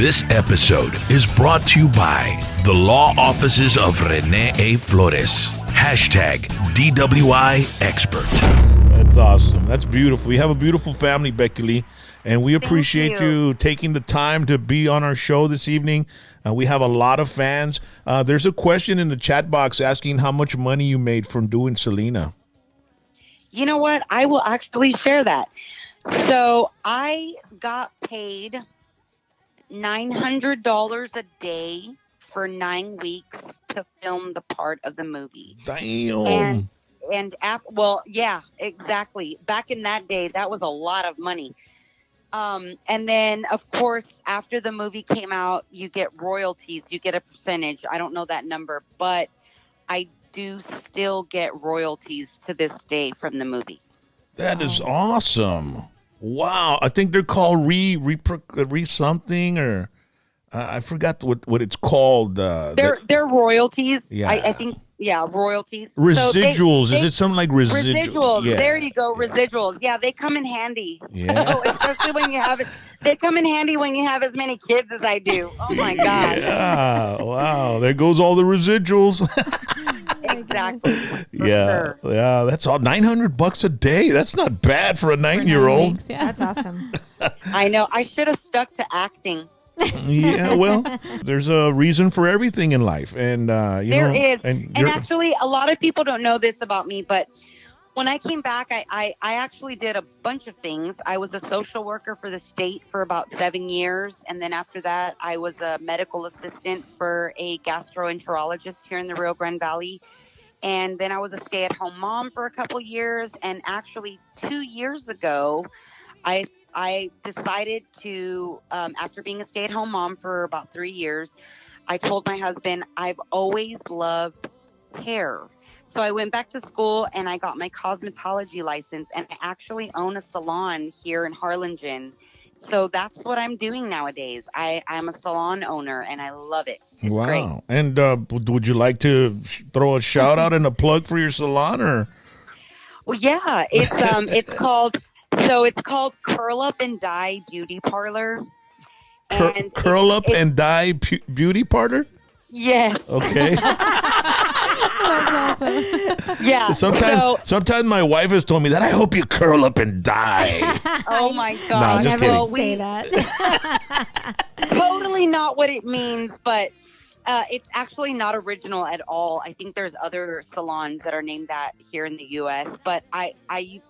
This episode is brought to you by the law offices of Rene A. Flores. Hashtag DWI expert. That's awesome. That's beautiful. We have a beautiful family, Becky Lee, and we appreciate you taking the time to be on our show this evening. We have a lot of fans. There's a question in the chat box asking how much money you made from doing Selena. You know what? I will actually share that. So I got paid $900 a day for 9 weeks to film the part of the movie. Damn. Well, yeah, exactly. Back in that day, that was a lot of money. And then, of course, after the movie came out, you get royalties. You get a percentage. I don't know that number, but I do still get royalties to this day from the movie. That is awesome. Wow. I think they're called re something, or I forgot what it's called. They're royalties. Yeah. I think, yeah, royalties. Residuals. So is it something like residuals? Residuals. Yeah. There you go. Residuals. Yeah, they come in handy. Yeah. Especially when you have it. They come in handy when you have as many kids as I do. Oh my God. Yeah. Wow. There goes all the residuals. Exactly. Yeah. Sure. Yeah. That's all. $900 a day. That's not bad for a 9-year-old. Yeah. That's awesome. I know. I should have stuck to acting. Yeah, well, there's a reason for everything in life, and there is. And actually, a lot of people don't know this about me, but when I came back, I actually did a bunch of things. I was a social worker for the state for about 7 years, and then after that, I was a medical assistant for a gastroenterologist here in the Rio Grande Valley. And then I was a stay-at-home mom for a couple years, and actually 2 years ago, I decided to, after being a stay-at-home mom for about 3 years, I told my husband, I've always loved hair. So I went back to school and I got my cosmetology license, and I actually own a salon here in Harlingen. So that's what I'm doing nowadays. I'm a salon owner and I love it. It's great. And would you like to throw a shout out and a plug for your salon, or? Well, yeah, it's called Curl Up and Dye Beauty Parlor. And Curl Up and Dye Beauty Parlor? Yes. Okay. That's awesome. Yeah. Sometimes my wife has told me that I hope you curl up and die. Oh my God. No, just never kidding. say that. Totally not what it means, but it's actually not original at all. I think there's other salons that are named that here in the U.S., but I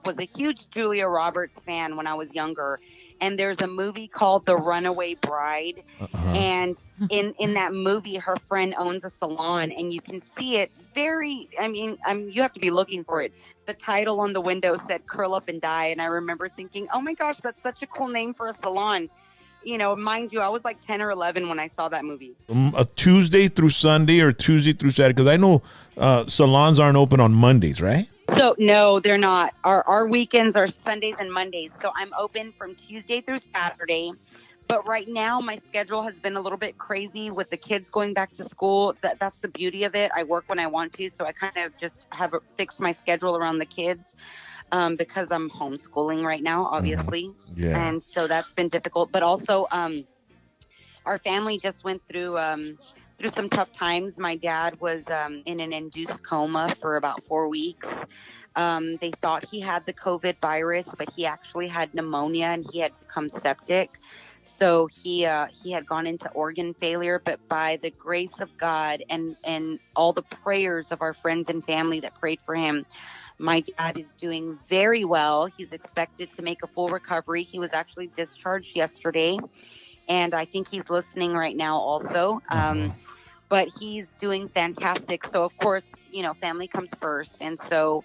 was a huge Julia Roberts fan when I was younger, and there's a movie called The Runaway Bride, and in that movie, her friend owns a salon, and you can see it you have to be looking for it. The title on the window said Curl Up and Die, and I remember thinking, oh my gosh, that's such a cool name for a salon. You know, mind you, I was like 10 or 11 when I saw that movie. A Tuesday through Sunday or Tuesday through Saturday? Because I know salons aren't open on Mondays, right? So, no, they're not. Our weekends are Sundays and Mondays. So I'm open from Tuesday through Saturday. But right now, my schedule has been a little bit crazy with the kids going back to school. That's the beauty of it. I work when I want to. So I kind of just have fixed my schedule around the kids. Because I'm homeschooling right now, obviously. Yeah. And so that's been difficult. But also, our family just went through some tough times. My dad was in an induced coma for about 4 weeks. They thought he had the COVID virus, but he actually had pneumonia and he had become septic. So he had gone into organ failure, but by the grace of God and all the prayers of our friends and family that prayed for him, my dad is doing very well. He's expected to make a full recovery. He was actually discharged yesterday, and I think he's listening right now also. But he's doing fantastic. So, of course, you know, family comes first. And so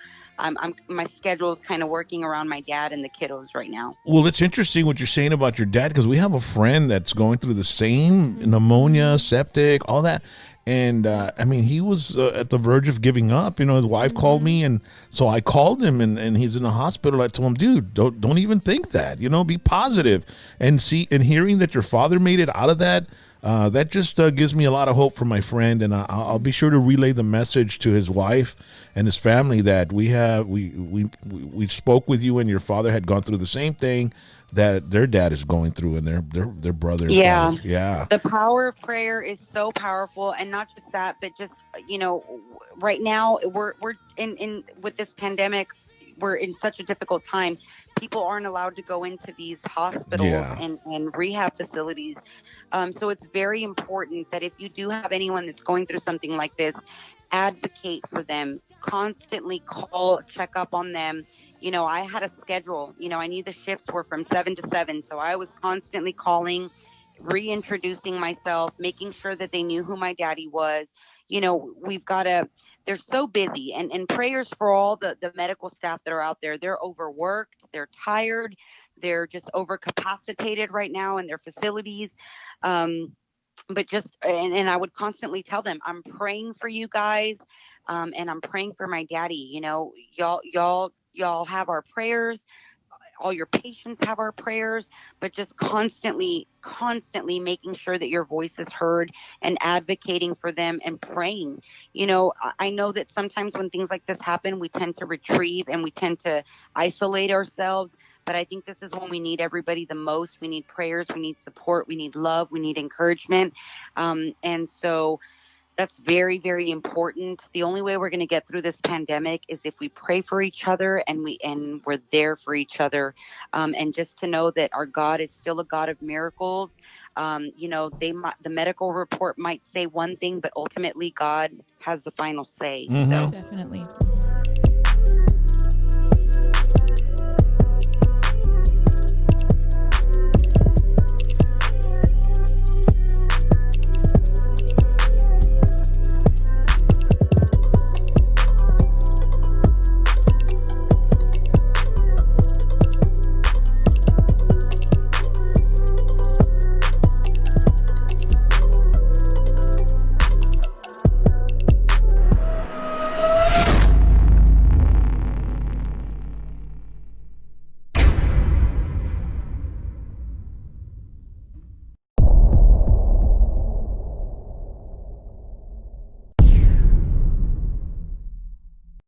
my schedule is kind of working around my dad and the kiddos right now. Well, it's interesting what you're saying about your dad, because we have a friend that's going through the same pneumonia, septic, all that. And, he was at the verge of giving up. You know, his wife called me, and so I called him, and he's in the hospital. I told him, dude, don't even think that, you know, be positive. And hearing that your father made it out of that, that just gives me a lot of hope for my friend, and I'll be sure to relay the message to his wife and his family that we spoke with you, and your father had gone through the same thing that their dad is going through, and their brother and Yeah. father. Yeah. The power of prayer is so powerful, and not just that, but just right now we're in with this pandemic. We're in such a difficult time. People aren't allowed to go into these hospitals Yeah. and rehab facilities. So it's very important that if you do have anyone that's going through something like this, advocate for them. Constantly call, check up on them. I had a schedule. I knew the shifts were from 7 to 7. So I was constantly calling, reintroducing myself, making sure that they knew who my daddy was. They're so busy, and prayers for all the medical staff that are out there. They're overworked, they're tired, they're just overcapacitated right now in their facilities. But just, and I would constantly tell them, I'm praying for you guys. And I'm praying for my daddy. Y'all have our prayers. All your patients have our prayers, but just constantly making sure that your voice is heard and advocating for them and praying. I know that sometimes when things like this happen, we tend to retrieve and we tend to isolate ourselves. But I think this is when we need everybody the most. We need prayers, we need support, we need love, we need encouragement. And so that's very, very important. The only way we're going to get through this pandemic is if we pray for each other and we're there for each other. And just to know that our God is still a God of miracles. The medical report might say one thing, but ultimately God has the final say. Mhm. So Definitely.